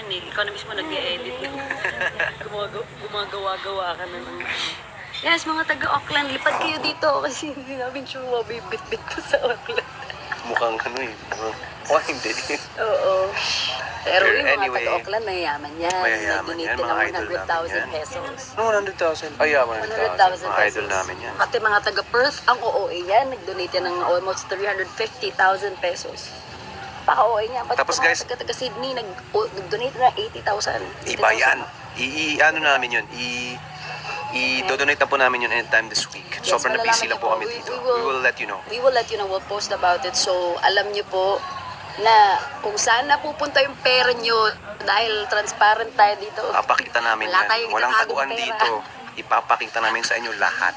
yun eh. Ikaw na mismo nag-e-edit. Gumagawa-gawa ka na ng... Yes, mga taga-Auckland, lipad kayo dito kasi hindi namin sure mabibit-bit ko sa Auckland. Mukhang ano eh. Mukhang hindi. Oo. Pero yung mga anyway, taga-Auckland, mayayaman yan. mayayaman yan, Nag-donate mga ng idol namin 100,000 yan. pesos. No, 100,000. Ay, 100,000. Mga idol namin yan. Pati mga taga-Perth, ang OOA yan, nag-donate yan ng almost 350,000 pesos. Paka-OOA niya. Pati Tapos mga guys, taga-Sydney, nag-donate na 80,000. iba yan. Ano namin yun? I-donate na po namin yun anytime this week. Yes, Sobrang na busy malalaman lang po kami niyo dito. We We will let you know. We will let you know. We'll post about it. So, alam niyo po na kung saan napupunta yung pera niyo dahil transparent tayo dito. Papakita namin Wala yan. tayong Walang itatagong taguan pera. dito. Ipapakita namin sa inyo lahat.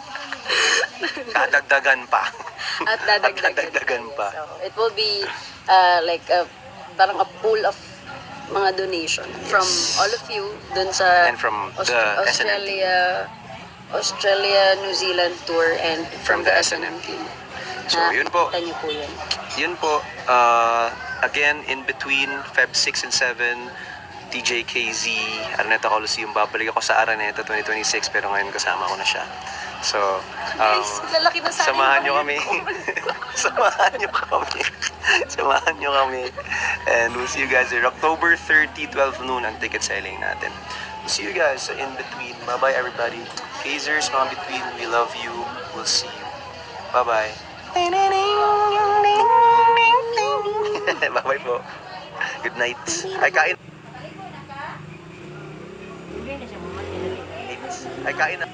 Dadagdagan pa. At dadagdagan. Dadagdagan pa. So, it will be like parang a pool of mga donation from all of you dun sa And from the Australia, New Zealand tour and from the SNM team. So, yun po. Kita niyo po yun. Yun po, again, in between Feb 6 and 7, TJKZ, Araneta Coliseum, babalik ako sa Araneta 2026, pero ngayon kasama ko na siya. So, Guys, lalaki na sa akin. samahan nyo kami. Samahan nyo kami. Samahan nyo kami. And we'll see you guys there. October 30, 12 noon ang ticket selling natin. We'll see you guys in between. Bye-bye, everybody. Kazers, mga between, we love you. We'll see you. Bye-bye. Bye-bye po. Good night. Ay, kain. Ay, kain na.